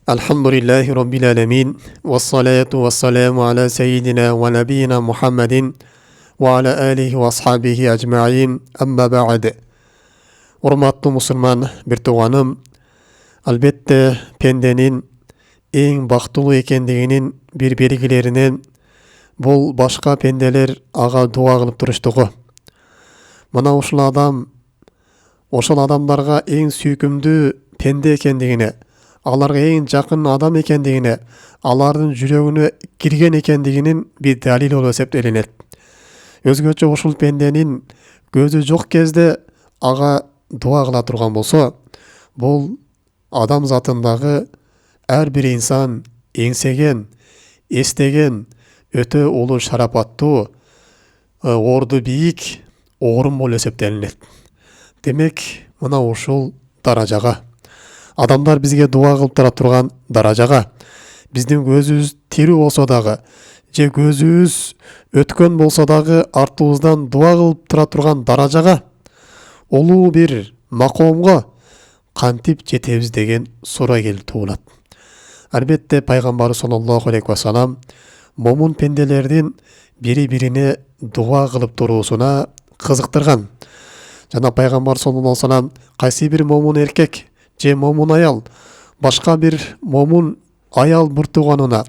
Elhamdülillahi Rabbil alemin. Ve salatu ve selamu ala seyyidina ve nebiyina Muhammedin ve ala alihi ve ashabihi ecma'in. Amma ba'd. Hurmatlı Müslüman bir tuğanım, elbette pendenin en baktulu ekendiginin bir belgilerinden bul başka pendeler ağa dua kılıp turuştuğu. Mana oşul adamlarga en süykümdü pende ekendigine, alarga en jakın adam ekendigine, alardın жүрөгүнө kirgen ekendiginin bir dalil olup eseptelenет. Özgöçө oşul pendenin gözü жок кезде ага дуа кыла турган болсо, бул адам затындагы ар бир инсан эңсеген, эстеген өтө улуу шарапаттуу, орду бийик орун болуп эсептелинет. Демек, мына ушул даражага, адамдар бизге дуа кылып тура турган даражага, биздин көзүбүз тирүү болсо дагы, же көзүбүз өткөн болсо дагы артыбыздан дуа кылып тура турган даражага, улуу бир макомго кантип жетебиз деген суроо келип туулат. Албетте пайгамбар саллаллаху алейхи ва салам момун пенделердин бири-бирине дуа кылып туруусуна кызыктырган. Жана пайгамбар саллаллаху алейхи ва салам кайсы бир момун эркек же момун аял башка бир момун аял бир тууганына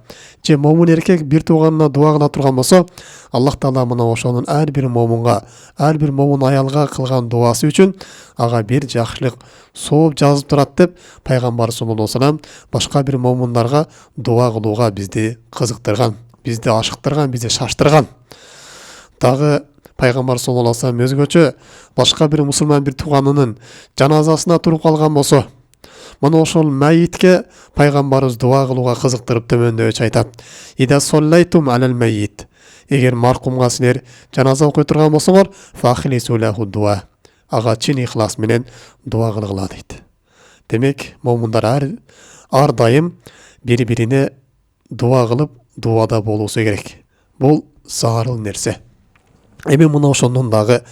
же момун эркек бир тууганына дуа кыла турган болсо, Аллах Таала мына ошонун ар бир момунга, ар бир момун аялга кылган дуасы үчүн ага бир жакшылык сооп жазып турат деп пайгамбар саллаллаху алейхи ва салам башка бир момундарга дуа кылууга бизди кызыктырган, бизди ашыктырган, бизди шаштырган. Дагы пайгамбар саллаллаху алейхи ва салам өзгөчө башка бир мусулман бир тууганынын жаназасына туруп калган болсо, мына ошол мәйитке пайгамбарыбыз дуа кылууга кызыктырып төмөндөчү айтат. Ида соллайтум алал мәйит. Эгер маркумга силер жаназа окуй турган болсоңор, фахлису лаху дуа. Ага чын ихлас менен дуа кылгыла дейт. Демек, момундар ар дайым бири-бирине дуа кылып, дуада болуусу керек. Бул зарыл нерсе. Эми мына ошондон дагы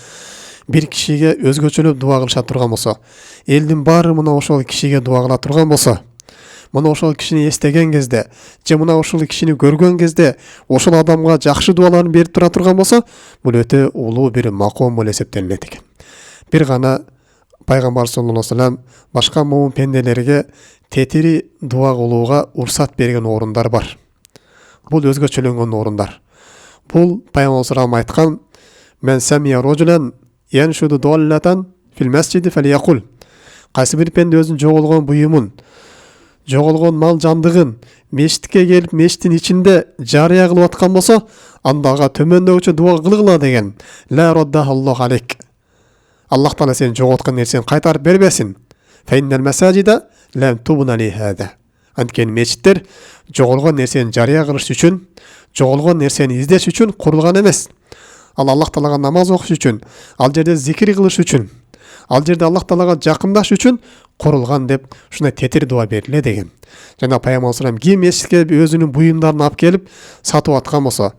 бир кишиге өзгөчөлөп дуа кылыша турган болсо, элдин баары мына ошол кишиге дуа кыла турган болсо, мына ошол кишини эстеген кезде, же мына ошол кишини көргөн кезде ошол адамга жакшы дуаларын берип тура турган болсо, бул өтө улуу бир маком болуп эсептелинет экен. Бир гана пайгамбар саллаллаху алейхи ва салам башка момун пенделерге тетири дуа кылууга уруксат берген орундар бар. Бул өзгөчөлөнгөн орундар. Бул пайгамбар саллаллаху алейхи ва салам айткан: "Мен самия роджулан яншуду доллатан фил масжиди фалиякул." Кайсы бир пенде өзүнүн жоголгон буюмун, жоголгон мал жандыгын мешитке келип, мешиттин ичинде жарыя кылып аткан болсо, анда ага төмөндөгүчө дуа кылгыла деген. Ла раддахаллаху алейк. Аллах Таала сен жоготкон нерсени кайтарып бербесин. Фейннал масажида лам тубна ли хада. Анткени мешиттер жоголгон нерсени жарыя кылыш үчүн, жоголгон нерсени издеш үчүн курулган эмес. Ал Аллах Таалага намаз окуш үчүн, ал жерде зикир кылыш үчүн, ал жерде Аллах Таалага жакындаш үчүн курулган деп ушундай тетир дуа бериле деген. Жана пайгамбар салам ким мешитке өзүнүн буюмдарын алып келип сатып аткан болсо,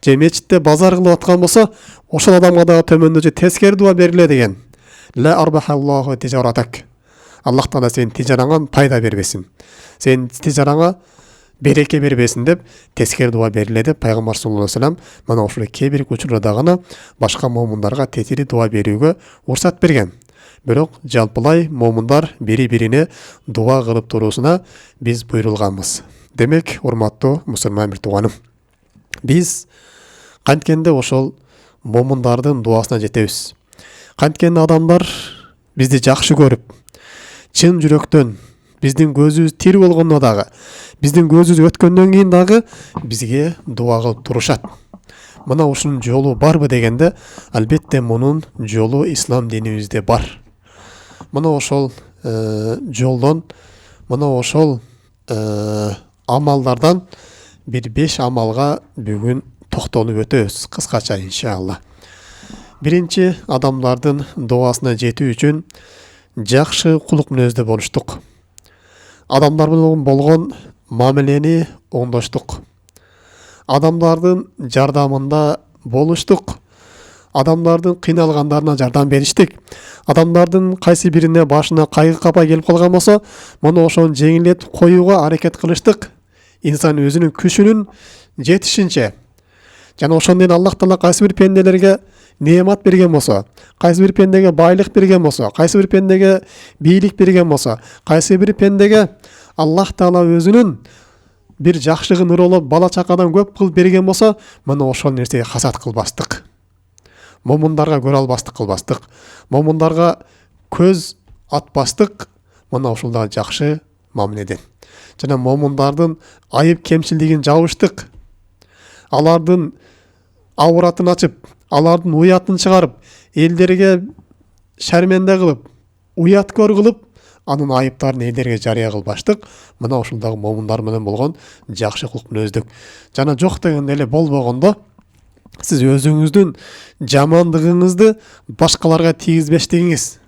же мешитте базар кылып аткан болсо, ошол адамга дагы төмөндө тескери дуа бериле деген. Ла арбахаллаху тижаратак. Аллах Таала сен тижараңа пайда бербесин. Сен тижараңа береке бербесин деп тескери дуа бериле деп пайгамбар саллаллаху алейхи ва салам мына ушул кээ-бир учурда гана башка момундарга тетири дуа берүүгө уруксат берген. Бирок жалпылай момундар бири-бирине дуа кылып туруусуна биз буйрулганбыз. Демек, урматтуу мусулман бир тууганым, биз канткенде ошол момундардын дуасына жетебиз. Канткенде адамдар бизди жакшы көрүп, чын жүрөктөн биздин көзүбүз тирүү болгондо дагы, биздин көзүбүз өткөндөн кийин дагы бизге дуа кылып турушат. Мына ушунун жолу барбы дегенде, албетте мунун жолу ислам динибизде бар. Мына ошол жолдон, мына ошол амалдардан бир 5 амалга бүгүн токтолуп өтөбүз кыскача иншалла. Биринчи, адамдардын дуасына жетүү үчүн жакшы кулук мүнөздө болуштук. Адамдар менен болгон мамилени оңдоштук. Адамдардын жардамында болуштук. адамдардын кыйналгандарына жардам бериштик. Адамдардын кайсы бирине башына кайгы капа келип калган болсо, муну ошону жеңилдетип коюуга аракет кылыштык. Инсан өзүнүн күчүнүн жетишинче. Жана ошондон Аллах Таала кайсы бир пенделерге неамат берген болсо, кайсы бир пендеге байлык берген болсо, кайсы бир пендеге бийлик берген болсо, кайсы бир пендеге Аллах Таала өзүнүн бир жакшылыгын ыролоп бала чакадан көп кылып берген болсо, мына ошол нерсеге хасат кылбастык. Момундарга көрө албастык кылбастык. Момундарга көз атпастык. Мына ушул да жакшы мамиледен. Жана момундардын айып кемчилдигин жабыштык. Алардын авратын ачып, алардын уятын чыгарып, элдерге шарменде кылып, уяткөр кылып, анын айыптарын элдерге жарыя кылбаштык. Мына ушулдагы момундар менен болгон жакшы кулук мүнөздүк. Жана жок дегенде эле болбогондо, сиз өзүңүздүн жамандыгыңызды башкаларга тийгизбештигиңиз,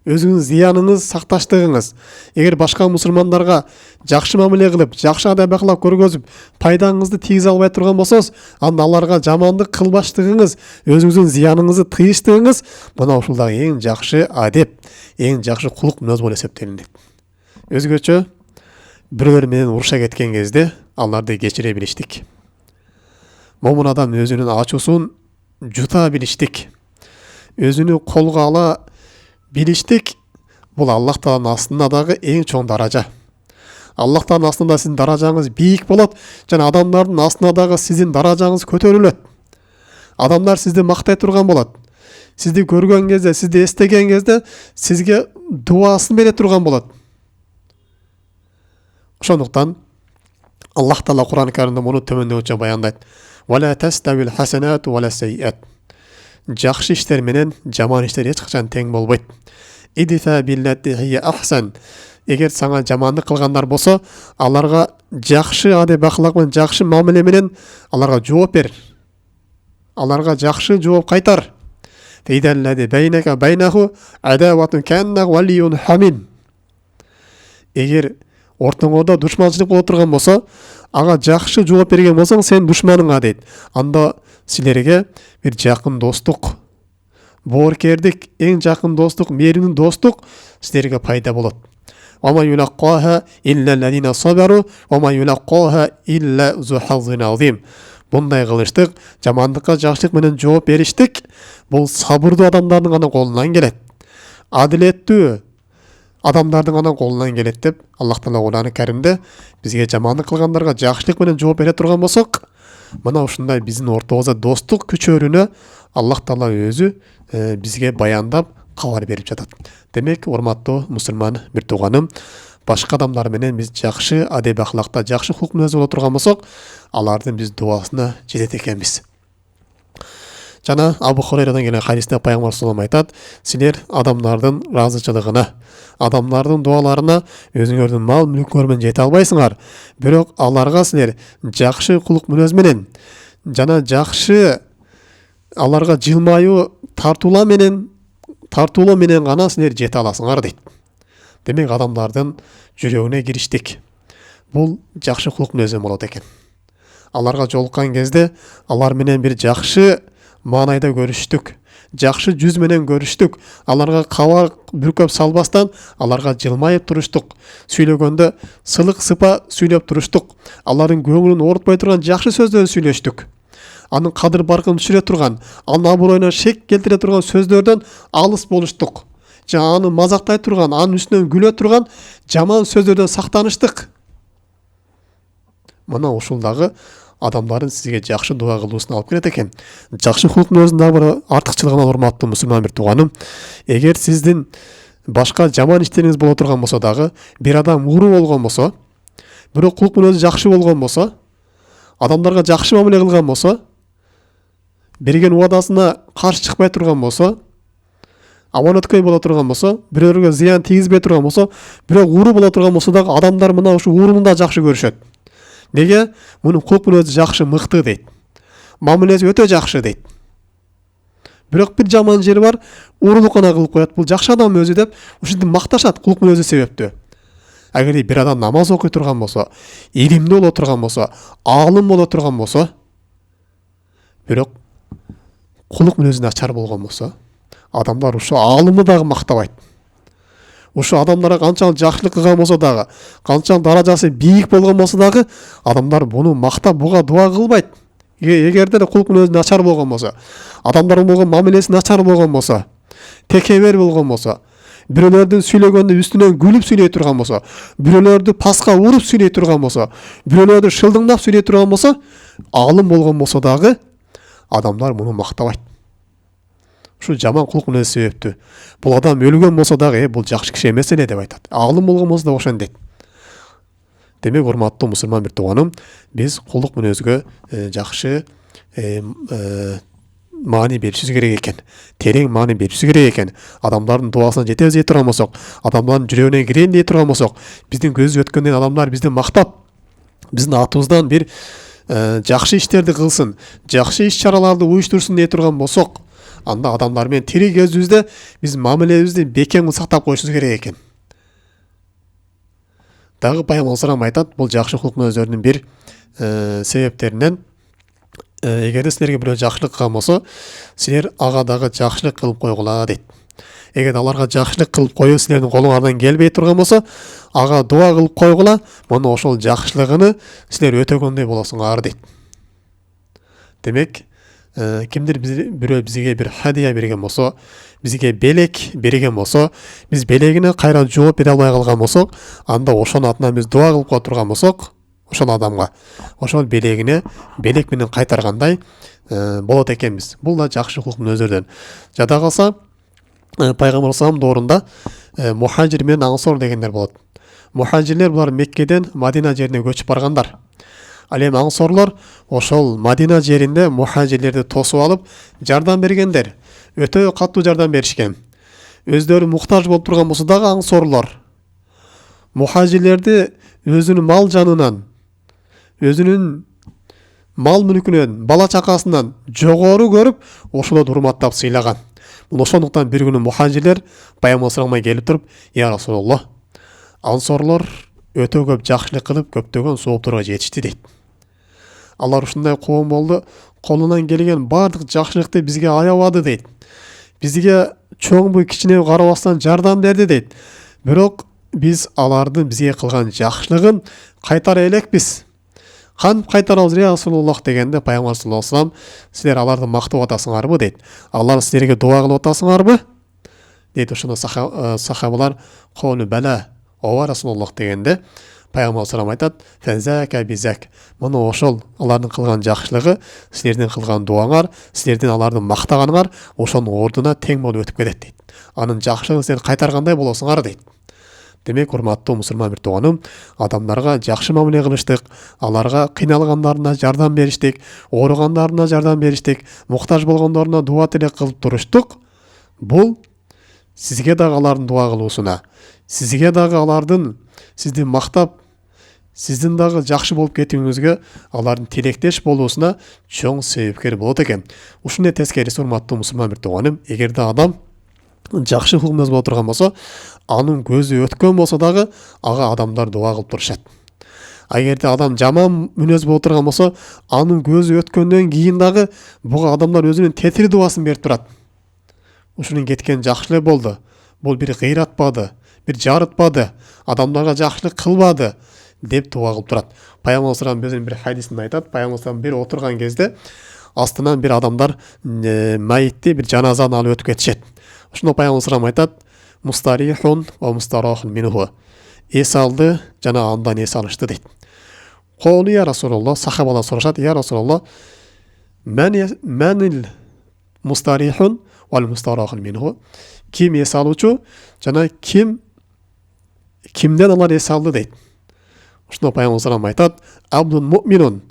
өзүңүздүн зыяныңыз сакташтыгыңыз, эгер башка мусулмандарга жакшы мамиле кылып, жакшы адап акылак көргөзүп, пайдаңызды тийгизе албай турган болсоңуз, анда аларга жамандык кылбаштыгыңыз, өзүңүздүн зыяныңызды тыйыштыгыңыз, мына ушул дагы эң жакшы адеп, эң жакшы кулук мүнөз болуп эсептелинет. Өзгөчө бирөөлөр менен уруша кеткен кезде аларды кечире билиштик. Момун адам өзүнүн ачуусун жута билиштик. Өзүнү колго ала билиштик. Бул Аллах Тааланын астында дагы эң чоң даража. Аллах Тааланын астында сиздин даражаңыз бийик болот, жана адамдардын астында дагы сиздин даражаңыз көтөрүлөт. Адамдар сизди мактай турган болот. Сизди көргөн кезде, сизди эстеген кезде сизге дуасын бере турган болот. Ошондуктан Аллах Таала Кур'ан-ы Каримде муну төмөндөгүчө баяндайт. Вала таставил хасанату вала сайиат. Жакшы иштер менен жаман иштер эч качан тең болбойт. Идфа биллати хия ахсан. Эгер сага жамандык кылгандар болсо, аларга жакшы адеп акылак менен, жакшы мамиле менен аларга жооп бер. Аларга жакшы жооп кайтар. Фейдаллади байнака байнаху адаватун канна валиюн хамин. Эгер ортоңордо душманчылык боло турган болсо, ага жакшы жооп берген болсоң, сен душманыңа дейт. Анда силерге бир жакын достук, бооркердик, эң жакын достук, мээримдүү достук силерге пайда болот. Вама юлаккаха илля аллазина сабару вама юлаккаха илля зу хаззин азим. Bunday кылыштык, жамандыкка жакшылык менен жооп бериштик, бул сабырдуу адамдардын гана колунан келет. Адилеттүү адамдардын гана колунан келет деп Аллах Таала Кур'ан-ы Каримде бизге жамандык кылгандарга жакшылык менен жооп бере турган болсок, мына ушундай биздин ортобузда достук күчөрүнө Аллах Таала өзү бизге баяндап кабар берип жатат. Демек, урматтуу мусулман бир тууганым, башка адамдар менен биз жакшы адеп акылакта, жакшы кулук мүнөз боло турган болсок, алардын биз дуасына жетет экенбиз. Жана Абу Хурайрадан келген хадисте Пайгамбар саллаллаху алейхи ва саллям айтат: силер адамдардын разычылыгына, адамдардын дуаларына өзүңөрдүн мал мүлкүңөр менен жете албайсыңар, бирок аларга силер жакшы кулук мүнөз менен жана жакшы аларга жылмаюу тартуулоо менен гана силер жете аласыңар дейт. Демек, адамдардын жүрөгүнө кириштик. Бул жакшы кулук мүнөз болот экен. Аларга жолуккан кезде алар менен бир жакшы маанайда көрүштүк, жакшы жүз менен көрүштүк, аларга кабар бүркөп салбастан аларга жылмайып туруштук, сүйлөгөндө сылык сыпа сүйлөп туруштук, алардын көңүлүн оорутпай турган жакшы сөздөрдү сүйлөштүк. Анын кадыр баркын түшүрө турган, анын абыройуна шек келтире турган сөздөрдөн алыс болуштук. Жана аны мазактай турган, анын үстүнөн күлө турган жаман сөздөрдөн сактаныштык. Мына ушул дагы адамдардын сизге жакшы дуа кылуусуна алып келет экен. Жакшы кулук мүнөздүн дагы бир артыкчылыгына урматтуу мусулман бир тууганым, эгер сиздин башка жаман иштериңиз боло турган болсо дагы, бир адам ууру болгон болсо, бирок кулук мүнөзү жакшы болгон болсо, адамдарга жакшы мамиле кылган болсо, берген уадасына каршы чыкпай турган болсо, аманаттыкөй боло турган болсо, бирөөлөргө зыян тийгизбей турган болсо, бирок ууру боло турган болсо дагы адамдар мына ушу ууруну да жакшы көрүшөт. Неге? Мунун кулук мүнөзү жакшы, мыкты дейт. Мамилеси өтө жакшы дейт. Бирок бир жаман жери бар, уурулук гана кылып коет. Бул жакшы адам өзү деп ушинтип макташат кулук мүнөзү себептүү. Агер бир адам намаз окуй турган болсо, илимдүү боло турган болсо, аалым боло турган болсо, бирок құлық мінезі начар болған болса, адамдар ушу алымы дагы мактабайт. Ушу адамдарға канчалык жакшылык кылган болсо дагы, канчалык даражасы бийик болгон болсо дагы, адамдар буну мактап буга дуа кылбайт. Эгерде құлық мінезі начар болгон болсо, адамдар болгон мамилеси начар болгон болсо, текебер болгон болсо, бирөөлөрдүн сүйлөгөндө үстүнөн күлүп сүйлөй турган болсо, бирөөлөрдү паска уруп сүйлөй турган болсо, бирөөлөрдү шылдыңдап сүйлөй турган болсо, алым болгон болсо дагы адамдар муну мактабайт. Ушу жаман кулк менен себептүү. Бул адам өлгөн болсо дагы, бул жакшы киши эмес эле деп айтат. Алым болгон болсо да ошон дейт. Демек, урматтуу мусулман бир тууганым, биз кулк мүнөзгө жакшы маани беришибиз керек экен. Терең маани беришибиз керек экен. Адамдардын дуасына жетебиз дей турган болсок, адамдардын жүрөгүнө кирейин дей турган болсок, биздин көзү өткөндөн адамдар бизди мактап, биздин атыбыздан бир жакшы иштерди кылсын, жакшы иш-чараларды уюштурсун дей турган болсок, анда адамдар менен тирий кезибизде биз мамилебизди бекем сактап коюшубуз керек экен. Дагы Пайгамбар салам айтат, бул жакшы кулк мүнөздөрдүн бир себептеринен, эгерде силерге бирөө жакшылык кылган болсо, силер ага дагы жакшылык кылып койгула дейт. Эгер аларга жакшылык кылып коюу силердин колуңардан келбей турган болсо, ага дуа кылып койгула, муну ошол жакшылыгыны силер өтөгөндөй болосуңар дейт. Демек, кимдир бирөө бизге бир хадия берген болсо, бизге белек берген болсо, биз белегине кайра жооп бере албай калган болсок, анда ошонун атынан биз дуа кылып кое турган болсок, ошол адамга, ошол белегине белек менен кайтаргандай болот экенбиз. Бул да жакшы кулк мүнөздөрдөн. Жада калса, Пайгамбар салам доорунда мухажир менен ансор дегендер болот. Мухажирлер булар Меккеден Мадина жерине көчүп баргандар. Ал эми ансорлор ошол Мадина жеринде мухажирлерди тосуп алып жардам бергендер. Өтө катуу жардам беришкен. Өздөрү муктаж болуп турган болсо дагы ансорлор мухажирлерди өзүнүн мал жанынан, өзүнүн мал мүлкүнөн, бала чакасынан жогору көрүп, ошолорду урматтап сыйлаган. Ошондуктан бир күнү мухажирлер Пайгамбар саламга келип туруп, "Я Расулуллах, ансорлор өтө көп жакшылык кылып, көптөгөн соопторго жетишти" дейт. Алар ушундай коом болду, колунан келген бардык жакшылыкты бизге аябады дейт. Бизге чоңбу кичинеби карабастан жардам берди дейт. Бирок биз алардын бизге кылган жакшылыгын кайтара элекпиз. Кантип кайтарабыз, "Я Расулуллах" дегенде Пайгамбар саллаллаху алейхи вассалам, "Силер аларды мактап атасыңарбы?" дейт. "Алар силерге дуа кылып атасыңарбы?" дейт. Ошондо сахабалар "Колу бала, ооба Расулуллах" дегенде Пайгамбар салам айтат, "Фазака бизак". Муну ошол алардын кылган жакшылыгы, силердин кылган дуаңар, силердин аларды мактаганыңар ошонун ордуна тең болуп өтүп кетет дейт. Анын жакшылыгын силер кайтаргандай болосуңар дейт. Демек, урматтуу мусулман бир тууганым, адамдарга жакшы мамиле кылыштык, аларга кыйналгандарына жардам бериштик, ооругандарына жардам бериштик, муктаж болгондоруна дуа тилек кылып туруштук. Бул сизге дагы алардын дуа кылуусуна, сизге дагы алардын сизди мактап, сиздин дагы жакшы болуп кетүүңүзгө, алардын тилектеш болуусуна чоң себепкер болот экен. Ушуну тескериси, урматтуу мусулман бир тууганым, эгерде адам жакшы кулк мүнөз боло турган болсо, анын көзү өткөн болсо дагы ага адамдар дуа кылып турушат. Эгерде адам жаман мүнөз боло турган болсо, анын көзү өткөндөн кийин дагы буга адамдар өзүнүн тетир дуасын берип турат. Ушунун кеткен жакшы эле болду. Бул бир кыйратпады, бир жарытпады, адамдарга жакшылык кылбады деп дуа кылып турат. Пайгамбар салам өзүнүн бир хадисинде айтат, Пайгамбар салам бир отурган кезде астынан бир адамдар майитти, бир жаназаны алып өтүп кетишет. Ошондо Пайгамбар салам айтат, "Мустарихун ва мустарахун минху". Эс алды жана андан эс алышты дейт. "Колу я Расулуллах", сахабалар сурашат, "Я Расулуллах, манил мустарихун ва мустарахун минху?" Ким эс алуучу жана кимден алар эс алды дейт. Ошондо Пайгамбар салам айтат, "Абдун муъминун",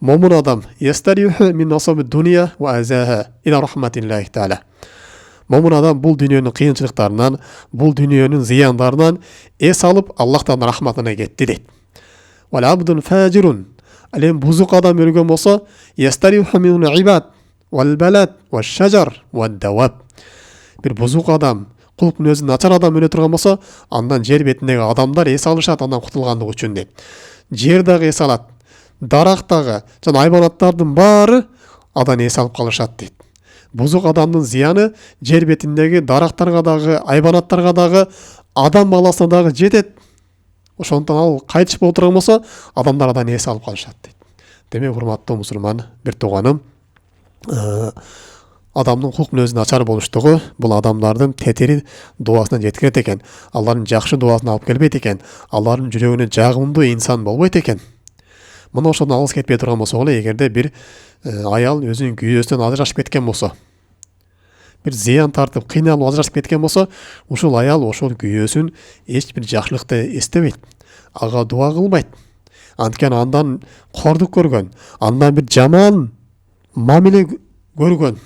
момун адам, "Ястариху мин насаби дуния ва азаха ила рахматиллахи таала". Момун адам бул дүйнөнүн кыйынчылыктарынан, бул дүйнөнүн зыяндарынан эс алып, Аллахтан рахматына кетти дейт. "Вал абдун фажирун", ал эми бузук адам өлгөн болсо, "Ястариху мин ибад вал балад ва шажар ва даваб". Бир бузук адам, кулк мүнөзү начар адам өлө турган болсо, андан жер бетиндеги адамдар эс алышат, андан кутулгандыгы үчүн дейт. Жер дагы эс алат, дарак дагы жана айбанаттардын баары адан эс алып калышат дейт. Бузук адамдын зыяны жер бетиндеги дарактарга дагы, айбанаттарга дагы, адам баласына дагы жетет. Ошондон ал кайтышпай отурган болсо, адамдар адан эс алып калышат дейт. Демек, урматтуу мусулман бир тууганым, адамдын кулк мүнөзү начар болуштугу бул адамдардын тетири дуасына жеткирет экен. Алардын жакшы дуасына алып келбейт экен. Алардын жүрөгүнө жагымдуу инсан болбойт экен. Мына ошондон алыс кетпей турган болсо эле, эгерде бир аял өзүнүн күйөөсүнөн ажырашып кеткен болсо, бир зыян тартып, кыйналып ажырашып кеткен болсо, ушул аял ошол күйөөсүн эч бир жакшылыкты эстебейт. Ага дуа кылбайт. Анткени андан кордук көргөн, андан бир жаман мамиле көргөн.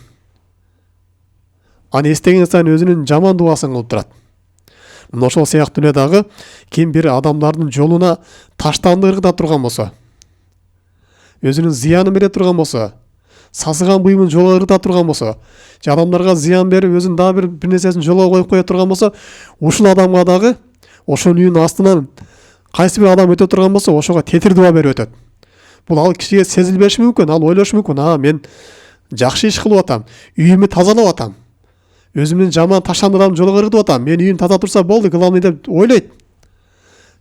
Аны эстеген сайын өзүнүн жаман дубасын кылып турат. Мына ошол сыяктуу эле дагы ким бир адамдардын жолуна таштанды ыргыта турган болсо, өзүнүн зыянын бере турган болсо, сасыган буйумун жолго ыргыта турган болсо, же адамдарга зыян берип өзүнүн дагы бир нерсесин жолго коюп кое турган болсо, ушул адамга дагы ошонун үйүнүн астынан кайсы бир адам өтө турган болсо, ошого тетир дуа берип өтөт. Бул ал кишиге сезилбеши мүмкүн, ал ойлошу мүмкүн, мен жакшы иш кылып атам, үйүмдү тазалап атам, өзүмдүн жаман таштандыдан жолго ыргытып атам, мен үйүм таза турса болду, главный деп ойлойт.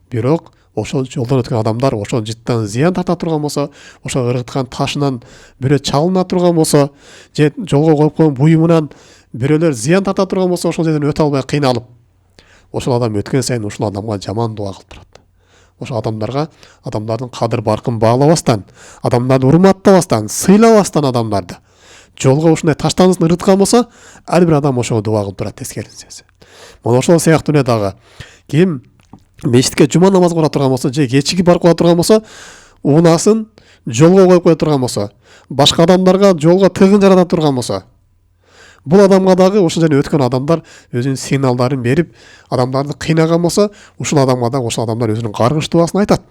Бирок ошол жолдон өткөн адамдар ошол жыттан зыян тарта турган болсо, ошол ыргыткан ташынан бирөө чалына турган болсо, же жолго коюп койгон буюмунан бирөөлөр зыян тарта турган болсо, ошол жерден өтө албай кыйналып, ошол адам өткөн сайын ушул адамга жаман дуа кылып турат. Ошол адамдарга, адамдардын кадыр баркын баалабастан, адамдарды урматтабастан, сыйлабастан адамдарды жолго ушундай таштандысын ыргыткан болсо, ар бир адам ошого дуа кылып турат, тескерисинче. Мына ошол сыяктуу эле дагы ким мешитке жума намазга бара турган болсо, же кечки барып кала турган болсо, унаасын жолго коюп кое турган болсо, башка адамдарга жолго тыгын жарата турган болсо, бул адамга дагы ошол жерден өткөн адамдар өзүнүн сигналдарын берип, адамдарды кыйнаган болсо, ушул адамга да ошол адамдар өзүнүн каргыш дубасын айтат.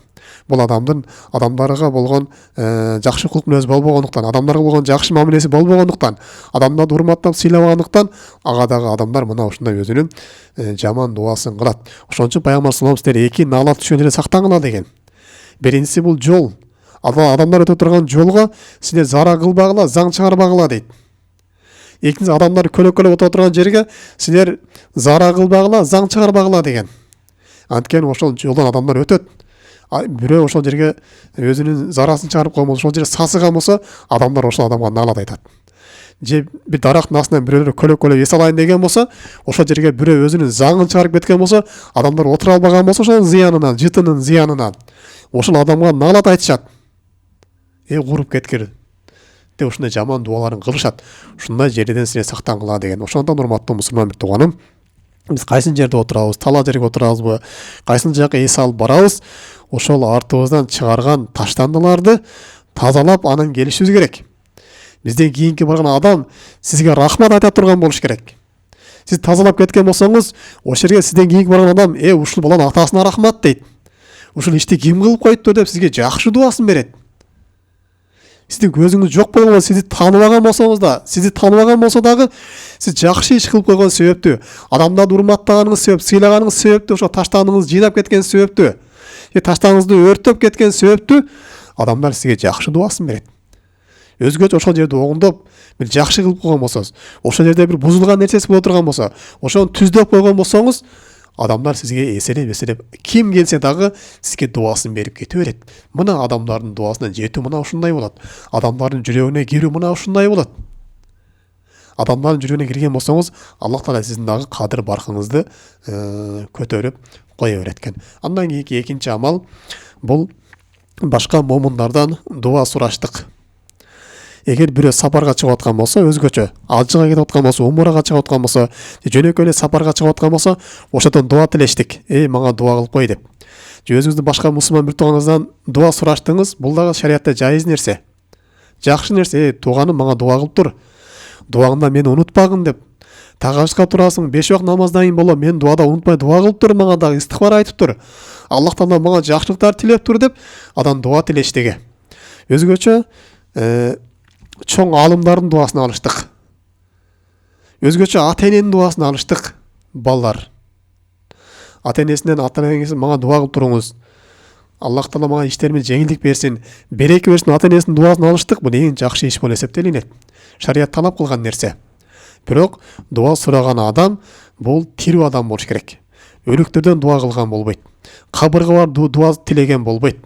Бул адамдын адамдарга болгон жакшы кулк мүнөзү болбогондуктан, адамдарга болгон жакшы мамилеси болбогондуктан, адамдарды урматтап сыйлабагандыктан, ага дагы адамдар мына ушундай өзүнүн жаман дубасын кылат. Ошон үчүн пайгамбар саллаллаху алейхи ва саллям эки наалат түшкөн жерде сактангыла деген. Биринчиси бул жол. Адамдар өтө турган жолго силер зара кылбагыла, заң чыгарбагыла дейт. Экинчиси адамдар көлөкөлөп отура турган жерге силер зара кылбагыла, заң чыгарбагыла деген. Анткени ошол жолдон адамдар өтөт. Бирөө ошол жерге өзүнүн зарасын чыгарып койгон болсо, ошол жерге сасыган болсо, адамдар ошол адамга наалат айтат. Же бир дарактын астынан бирөөлөр көлөкөлөп эс алайын деген болсо, ошол жерге бирөө өзүнүн заңын чыгарып кеткен болсо, адамдар отура албаган болсо, ошонун зыянынан, жытынын зыянынан ошол адамга наалат айтышат. Куруп кеткир деп ушундай жаман дуаларын кылышат. Ушундай жерден силер сактангыла деген. Ошондон урматтуу мусулман бир тууганым, биз кайсы жерде отурабыз, тала жерге отурабызбы, кайсы жакка эс алып барабыз, ошол артыбыздан чыгарган таштандыларды тазалап анан келишибиз керек. Бизден кийинки барган адам сизге рахмат айта турган болуш керек. Сиз тазалап кеткен болсоңуз, ошол жерге сизден кийинки барган адам, ушул баланын атасына рахмат дейт. Ушул ишти ким кылып коюпту деп сизге жакшы дубасын берет. Сиздин көзүңүз жок болгон, сизди тааныбаган болсоңуз да, сизди тааныбаган болсо дагы, сиз жакшы иш кылып койгон себептүү, адамдарды урматтаганыңыз себептүү, сыйлаганыңыз себептүү, ошо таштандыгыңызды жыйнап кеткен себептүү, таштандыгыңызды өртөп кеткен себептүү, адамдар сизге жакшы дубасын берет. Өзгөчө ошол жерди оңдоп, бир жакшы кылып койгон болсоңуз, ошол жерде бир бузулган нерсеси боло турган болсо, ошону түздөп койгон болсоңуз, адамдар сизге эселеп ким келсе дагы сизге дубасын берип кете берет. Мына адамдардын дубасына жетүү мына ушундай болот. Адамдардын жүрөгүнө кирүү мына ушундай болот. Адамдардын жүрөгүнө кирген болсоңуз, Аллах Таала сиздин дагы кадыр баркыңызды көтөрүп кое берет экен. Андан кийинки экинчи амал бул башка момундардан дуа сураштык. Эгер бирөө сапарга чыгып аткан болсо, өзгөчө алжыга кетип аткан болсо, умурага чыгып аткан болсо, жөнөкөй эле сапарга чыгып аткан болсо, ошодон дуа тилештик. Мага дуа кылып кой деп. Же өзүңүздүн башка мусулман бир тууганыңыздан дуа сураштыңыз, бул дагы шариатта жайыз нерсе. Жакшы нерсе, тууганым мага дуа кылып тур. Дуаңда мени унутпагын деп. Тагашка турасың, 5 вакыт намаздан кийин боло, мен дуада унутпай дуа кылып тур, мага дагы истихфар айтып тур. Аллах Таала мага жакшылыктар тилеп тур деп, адам дуа тилештиги. Өзгөчө чоң алымдардын дуасын алыштык. Өзгөчө ата-эненин дуасын алыштык. Балдар ата-энесинен, ата-энеңиз мага дуа кылып туруңуз. Аллах Таала мага иштериме жеңилдик берсин, береке берсин, ата-энесинин дуасын алыштык. Бул эң жакшы иш болуп эсептелинет. Шарият талап кылган нерсе. Бирок дуа сураган адам бул тирүү адам болуш керек. Өлүктөрдөн дуа кылган болбойт. Кабырга бар дуа тилеген болбойт.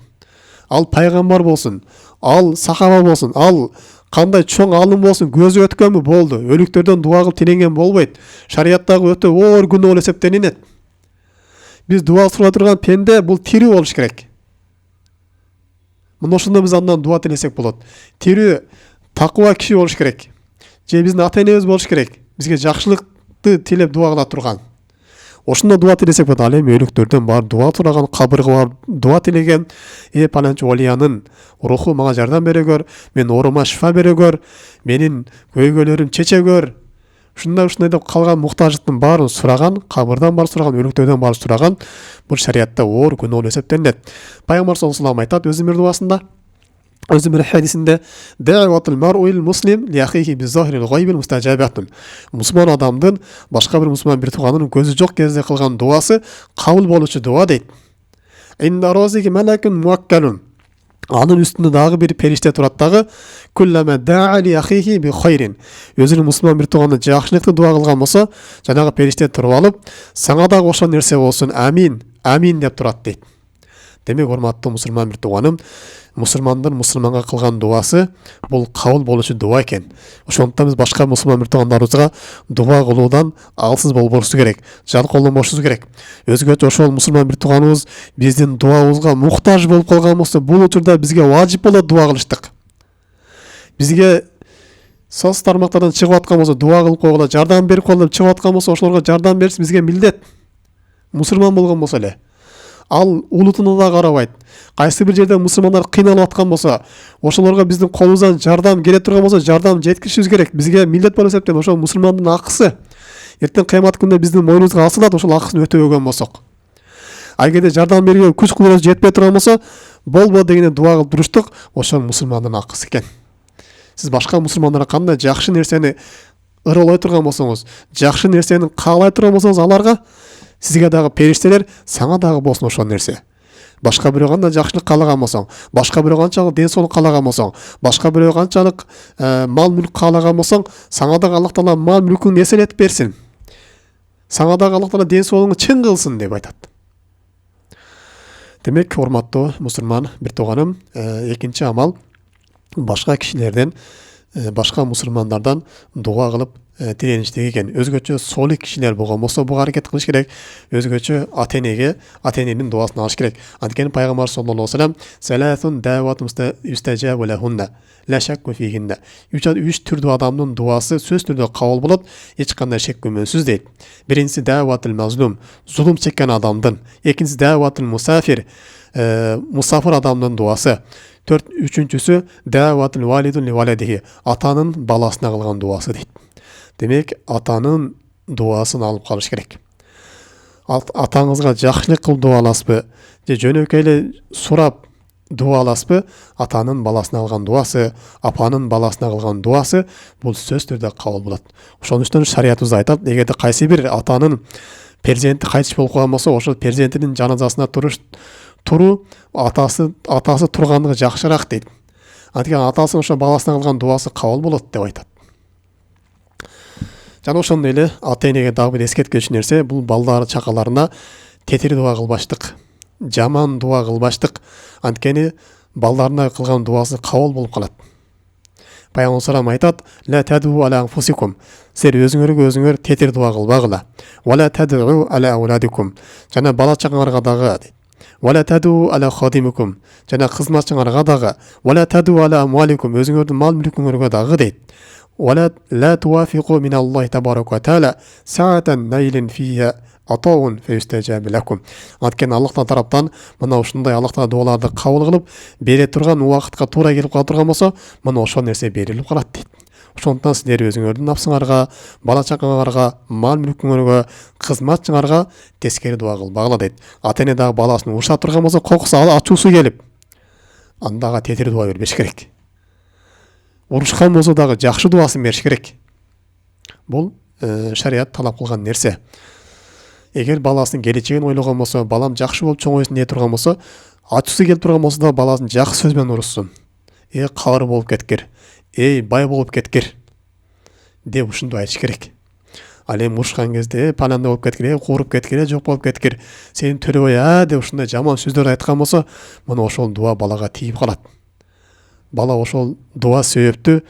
Ал пайгамбар болсун, ал сахаба болсун, ал кандай чоң алым болсун, көзү өткөнбү болду. Өлүктөрдөн дуа кылып тилеген болбойт. Шарияттагы өтө оор күнөө болуп эсептелинет. Биз дуа сурап турган пенде бул тирүү болуш керек. Мына ошондо биз андан дуа тилесек болот. Тирүү, такыба киши болуш керек. Же биздин ата-энебиз болуш керек. Бизге жакшылыкты тилеп дуа кыла турган. Ошондо дуа тилесек болот. Ал эми өлүктөрдөн бар дуа сураган, кабырга бар дуа тилеген, паланчы олиянын руху мага жардам бере көр, мен оорума шифа бере көр, менин көйгөйлөрүм чече көр. Ушундай деп калган муктаждыктын баарын сураган, кабырдан бар сураган, өлүктөрдөн бар сураган бул шариятта оор күнөө болуп эсептелинет. Пайгамбар саллаллаху алейхи айтат өзүнүн бир дуасында, өзүнүн бир хадисинде: "Дa'ватул мар'ул муслим ли ахихи би-захирил гайбил мустажабатун." Мусулман адамдын башка бир мусулман бир тууганынын көзү жок кезде кылган дуасы кабыл болуучу дуа дейт. "Инна разиги малакун муаккалун." Анын үстүндө дагы бир периште турат дагы: "Куллама да'a ли ахихи би хайрин." Өзүнүн мусулман бир тууганы жакшылыкты дуа кылган болсо, жанагы периште туруп алып, "Сага дагы ошол нерсе болсун, амин, амин" деп турат дейт. Демек, урматтуу мусулман бир тууганым, мусулмандын мусулманга кылган дуасы бул кабыл болуучу дуа экен. Ошондуктан биз башка мусулман бир туугандарыбызга дуа кылуудан алсыз болбошубуз керек, жалкоолонбошубуз керек. Өзгөчө ошол мусулман бир тууганыбыз биздин дуабызга муктаж болуп калган болсо, бул учурда бизге важип болот дуа кылыштык. Бизге соц тармактардан чыгып аткан болсо, дуа кылып койгула, жардам берип кол деп чыгып аткан болсо, ошолорго жардам бериш бизге милдет. Мусулман болгон болсо эле. Ал улутуна да карабайт. Кайсы бир жерде мусулмандар кыйналып аткан болсо, ошолорго биздин колубуздан жардам келе турган болсо, жардам жеткиришибиз керек. Бизге милдет болуп эсептелет. Ошол мусулмандын акысы. Эртең кыямат күнүндө биздин мойнубузга асылат, ошол акысын өтөбөгөн болсок. Агерде жардам берүүгө күч кудурат жетпей турган болсо, болбо дегенде дуа кылып туруштук, ошол мусулмандын акысы экен. Сиз башка мусулмандарга кандай жакшы нерсени ыралай турган болсоңуз, жакшы нерсени каалай турган болсоңуз, аларга сизге дагы периштелер, сага дагы болсун ошол нерсе. Башка бирөө кандай жакшылык каалаган болсоң, башка бирөө канчалык ден соолук каалаган болсоң, башка бирөө канчалык мал мүлк каалаган болсоң, сага дагы Аллах Таала мал мүлкүн эселетип берсин. Сага дагы Аллах Таала ден соолугуңду чың кылсын деп айтат. Демек, урматтуу мусулман бир тууганым, экинчи амал башка кишилерден, башка мусулмандардан дуа кылып тилеништик экен. Өзгөчө солих кишилер болгон болсо буга аракет кылыш керек. Өзгөчө ата-энеге, ата-эненин дуасын алыш керек. Анткени пайгамбар саллаллаху алейхи вассалам: "Салатун да'ват мустажабу лахунна, ла шакку фихинна." Үч түрдүү адамдын дуасы сөз түрдө кабыл болот, эч кандай шек күмөнсүз дейт. Биринчиси да'ватул мазлум, зулум чеккен адамдын. Экинчиси да'ватул мусафир, мусафир адамдын дуасы. Үчүнчүсү да'ватул валидун ли валадихи, атанын баласына кылган дуасы дейт. Демек, атанын дуасын алып калыш керек. Атаңызга жакшылык кылып дуа аласызбы, же жөнөкөй эле сурап дуа аласызбы? Атанын баласына кылган дуасы, апанын баласына кылган дуасы бул сөз түрдө кабыл болот. Ошон үчүн шариятыбыз айтат, эгерде кайсы бир атанын перзенти кайтыш болуп калган болсо, ошол перзентинин жаназасына туруу атасы тургандыгы жакшыраак дейт. Анткени атасы ошо баласына кылган дуасы кабыл болот деп айтат. Жана ошондой эле ата-энеге дагы бир эскерткенчү нерсе, бул балдары чакаларына тетир дуа кылбаштык, жаман дуа кылбаштык. Анткени балдарына кылган дуасы кабыл болуп калат. Пайгамбар салам айтат: "Ла таду ала анфусикум." Силер өзүңөргө тетир дуа кылбагыла. "Ва ла таду ала ауладикум." Жана бала чаңарга дагы дейт. "Ва ла таду ала хадимикум." Жана кызматчыңарга дагы. "Ва ла таду ала амваликум." Өзүңөрдүн мал мүлкүңөргө дагы дейт. ولا لا توافقوا من الله تبارك وتعالى ساعة نيل فيها عطاء فيستجاب لكم. Анткени Аллахтан тараптан мына ушундай Аллахтан дуаларды кабыл кылып бере турган убакытка туура келип кала турган болсо, мына ошол нерсе берилип калат дейт. Ошондуктан силер өзүңөрдүн напсыңарга, бала чакаңарга, мал мүлкүңөргө, кызматчыңарга тескери дуа кылбагыла дейт. Ата-эне дагы баласын уруша турган болсо, кокусу ачуусу келип, андага тетир дуа бербеш керек. Урушкан болсо дагы жакшы дуасын бериш керек. Бул шарият талап кылган нерсе. Эгер баласынын келечегин ойлогон болсо, балам жакшы болуп чоңойсун дей турган болсо, ачуусу келип турган болсо да баласын жакшы сөз менен урушсун. Кабыр болуп кеткир. Бай болуп кеткир. деп ушунду айтыш керек. Ал эми урушкан кезде пананда болуп кеткиле, кууруп кеткиле, жок болуп кеткир, сени төрөбөй деп ушундай жаман сөздөрдү айткан болсо, мына ошол дуа балага тийип калат. Бала ошол дуа себептүү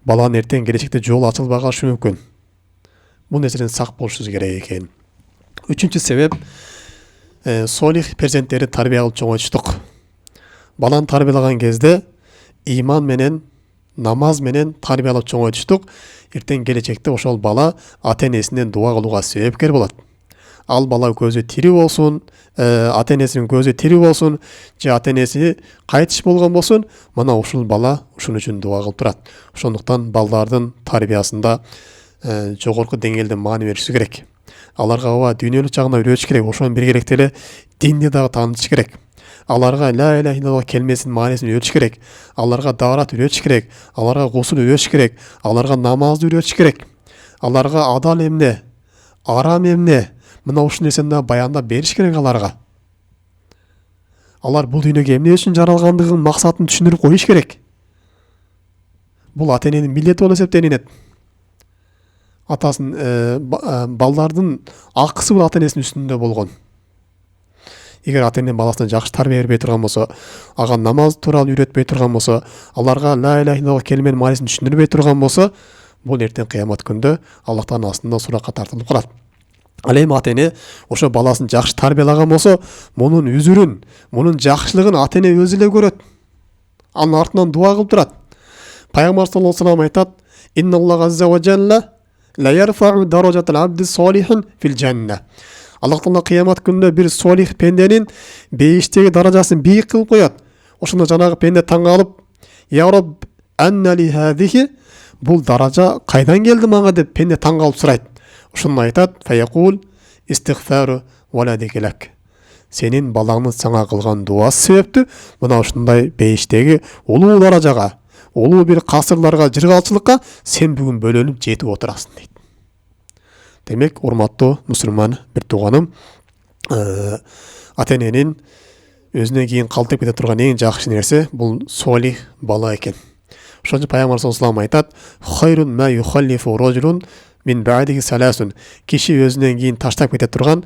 баланын эртең келечекте жолу ачылбай калышы мүмкүн. Бул нерседен сак болушубуз керек экен. Үчүнчү себеп солих перзенттерди тарбия кылып чоңойтуштук. Баланы тарбиялаган кезде иман менен, намаз менен тарбиялап чоңойтуштук. Эртең келечекте ошол бала ата-энесинен дуа кылууга себепкер болот. Ал бала көзү тирүү болсун, ата-энесинин көзү тирүү болсун, же ата-энеси кайтыш болгон болсун, мына ушул бала ушун үчүн дуа кылып турат. Ошондуктан балдардын тарбиясында жогорку деңгээлде маани бериши керек. Аларга ооба дүйнөлүк жагына үйрөтүш керек, ошонун биргеликте эле динди дагы таанытыш керек. Аларга ла иляха иллаллах келмесинин маанисин үйрөтүш керек. Аларга даарат үйрөтүш керек. Аларга гусул үйрөтүш керек. Аларга намазды үйрөтүш керек. Аларга адал эмне, арам эмне, мына ушул нерсени баяндап бериш керек аларга. Алар бул дүйнөгө эмне үчүн жаралгандыгын, максатын түшүндүрүп коюш керек. Бул ата-эненин милдети болуп эсептелинет. Балдардын акысы бул ата-энесинин үстүндө болгон. Эгер ата-эне баласына жакшы тарбия бербей турган болсо, ага намаз тууралуу үйрөтпөй турган болсо, аларга ла иляха иллаллах келменин маанисин түшүндүрбөй турган болсо, бул эртең кыямат күндө Аллахтын астында суракка тартылып калат. Ал эми ата-эне ошо баласын жакшы тарбиялаган болсо, мунун үзүрүн, мунун жакшылыгын ата-эне өзү эле көрөт. Анын артынан дуа кылып турат. Пайгамбар саллаллаху алейхи ва саллям айтат: "Инналлаха азза ва жалла ла ярфау даражатал абди солихин фил жанна." Аллах Таала кыямат күндө бир солих пенденин бейиштеги даражасын бийик кылып коет. Ошондо жанагы пенде таң калып, "Я Рабб, анна ли хадихи?" Бул даража кайдан келди мага деп пенде таң калып сурайт. Ошондо айтат: "Фаякул истигфару валадикилак." Сенин балаңдын сага кылган дуасы себептүү мына ушундай бейиштеги улуу даражага, улуу бир касырларга, жыргалчылыкка сен бүгүн бөлөнүп жетип отурасың дейт. Демек, урматтуу мусулман бир тууганым, ата-эненин өзүнөн кийин калтырып кете турган эң жакшы нерсе бул солих бала экен. Ошон үчүн Пайгамбар саллаллаху алейхи ва саллям айтат: "Хайрун ма юхаллифу рожулун мин ба'диhi саласун." Киши өзүнөн кийин таштап кете турган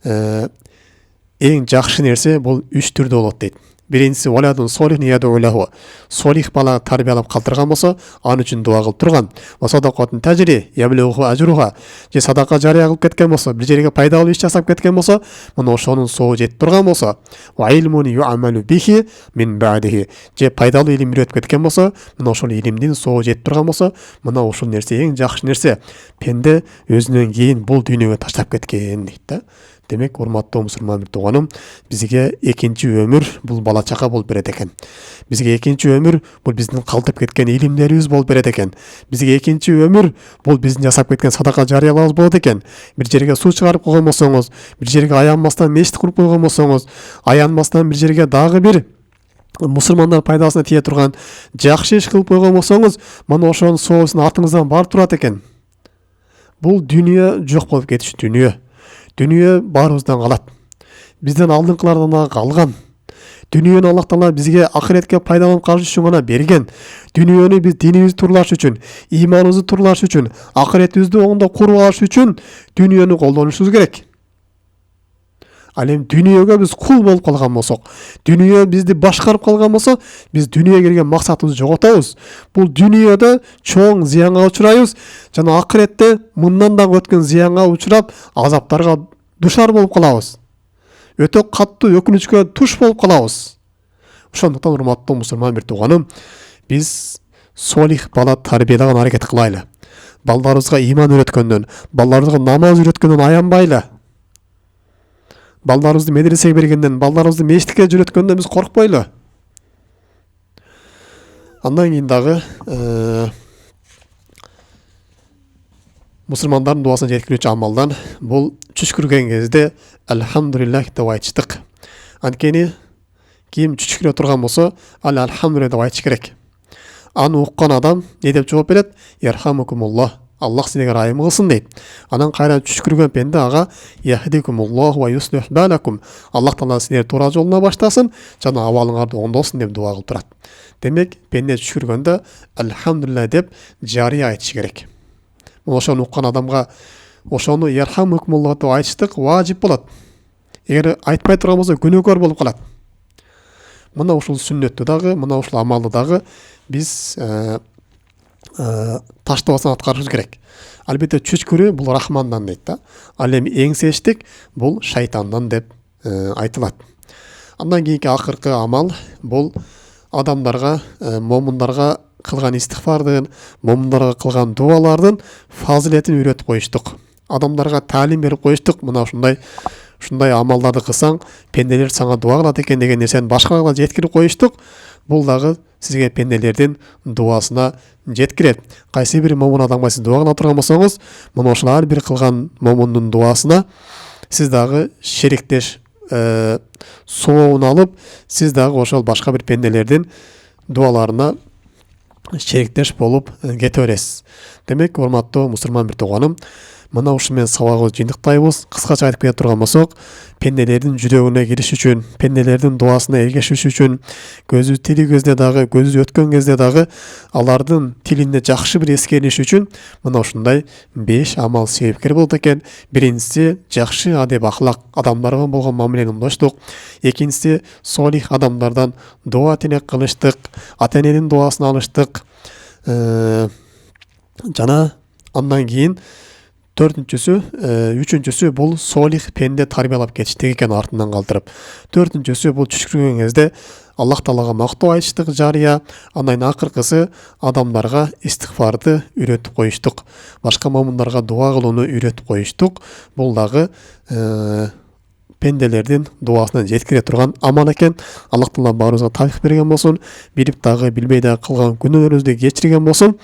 эң жакшы нерсе бул 3 түрдө болот дейт. Биринчиси валадун солих ядулаху. Солих бала тарбиялап калтырган болсо, аны үчүн дуа кылып турган. Ва садакатун тажри яблуху ажруха. Же садака жарыя кылып кеткен болсо, бир жерге пайдалуу иш жасап кеткен болсо, мына ошонун соогу жетип турган болсо, ва илмун ю'амалу бихи мин ба'диhi. Же пайдалуу илим үйрөтүп кеткен болсо, мына ошол илимдин соогу жетип турган болсо, мына ушул нерсе эң жакшы нерсе. Пенде өзүнөн кийин бул дүйнөгө таштап кеткен дейт да. Демек, урматтуу мусулман бир тууганым, бизге экинчи өмүр бул бала чака болуп берет экен. Бизге экинчи өмүр бул биздин калтырып кеткен илимдерибиз болуп берет экен. Бизге экинчи өмүр бул биздин жасап кеткен садака жарыяларыбыз болот экен. Бир жерге суу чыгарып койгон болсоңуз, бир жерге аянбастан мешит куруп койгон болсоңуз, аянбастан бир жерге дагы бир мусулмандар пайдасына тие турган жакшы иш кылып койгон болсоңуз, мына ошонун соосун артыңыздан барып турат экен. Бул дүйнө жок болуп кетиш дүйнө. Дүйнө баарыбыздан калат. Бизден алдыңкылардан дагы калган. Дүйнөнү Аллах Таала бизге ахиретке пайдаланып калыш үчүн гана берген. Дүйнөнү биз динибизди турлаш үчүн, иманыбызды турлаш үчүн, ахиретибизди оңдо куруп алыш үчүн дүйнөнү колдонушубуз керек. Ал эми дүйнөгө биз кул болуп калган болсок, дүйнө бизди башкарып калган болсо, биз дүйнөгө келген максатыбызды жоготобуз. Бул дүйнөдө чоң зыянга учурайбыз, жана ахиретте мындан дагы өткөн зыянга учурап, азаптарга душар болуп калабыз. Өтө каттуу өкүнүчкө туш болуп калабыз. Ошондуктан урматтуу мусулман бир тууганым, биз солих бала тарбиялаган аракет кылайлы. Балдарыбызга иман үйрөткөндөн, балдарыбызга намаз үйрөткөндөн аянбайлы. Балдарыбызды медресеге бергенден, балдарыбызды мечитке жүрөткөндөн биз коркпойлу. Андан кийин дагы мусулмандардын дуасына жеткирүүчү амалдан бул чүчкүргөн кезде алхамдулиллах деп айтыштык. Анткени ким чүчкүрө турган болсо, ал алхамдулилlah деп айтыш керек. Аны уккан адам не деп жооп берет? Ярхамукумуллах. Аллах силерге райым кылсын дейт. Анан кайра чүчкүргөн пенде ага яхдикумуллаху ва юслих балакум. Аллах Таала силерди туура жолуна баштасын, жана абалыңарды оңдосун деп дуа кылып турат. Демек, пенде чүчкүргөндө алхамдулилlah деп жарыя айтыш керек. ошону уккан адамга ошону ярхамукмулла деп айтыштык важип болот. Эгер айтпай турган болсо күнөөкөр болуп калат. Мына ушул сүннөттү дагы, мына ушул амалды дагы биз таштабастан аткарышыбыз керек. Албетте чүчкүрү бул Рахмандан дейт да. Ал эми эңсештик бул шайтандан деп айтылат. Андан кийинки акыркы амал бул адамдарга, момундарга кылган истигфардын, момундарга кылган дуалардын фазилетин үйрөтүп коюштук. Адамдарга таалим берип коюштук. Мына ушундай амалдарды кылсаң, пенделер сага дуа кылат экен деген нерсени башкаларга жеткирип коюштук. Бул дагы сизге пенделердин дуасына жеткирет. Кайсы бир момун адамга сиз дуа кыла турган болсоңуз, мына ошол ар бир кылган момундун дуасына сиз дагы шериктеш сообун алып, сиз дагы ошол башка бир пенделердин дуаларына шериктеш болуп кете бересиз. Демек, урматтуу мусулман бир тууганым, мына ушу менен сабагыбызды жыйынтыктайбыз. Кыскача айтып кете турган болсок, пенделердин жүрөгүнө кириш үчүн, пенделердин дуасына эргешиш үчүн, көзү тили кезде дагы, көзү өткөн кезде дагы алардын тилинде жакшы бир эскерилиш үчүн мына ушундай 5 амал себепкер болот экен. Биринчиси жакшы адеп ахлак, адамдарга болгон мамилени умдаштык. Экинчиси солих адамдардан дуа тилек кылыштык, ата-эненин дуасын алыштык. Жана андан кийин үчүнчүсү бул солих пенде тарбиялап кетиштик экен артынан калтырып. Төртүнчүсү бул түшкүргөн кезде Аллах Таалага мактоо айтыштык жарыя. Андан акыркысы адамдарга истигфарды үйрөтүп коюштук. Башка момундарга дуа кылууну үйрөтүп коюштук. Бул дагы пенделердин дуасына жеткире турган амал экен. Аллах Таала баарыбызга тавфик берген болсун. Билип дагы билбей дагы кылган күнөөлөрүбүздү кечирген болсун.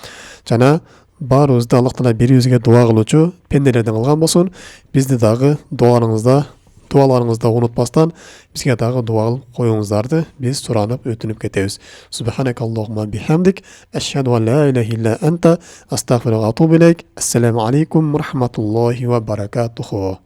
Жана баарыбызды Аллах Таала бирибизге дуа кылуучу пенделерден кылган болсун. Бизди дагы дуаларыңызда унутпастан бизге дагы дуа кылып коюңуздарды биз суранып өтүнүп кетебиз. Субханакаллахумма бихамдик, ашхаду ан ла иляха илля анта, астагфирука ва атубу илейк. Ассаламу алейкум ва рахматуллахи ва баракатуху.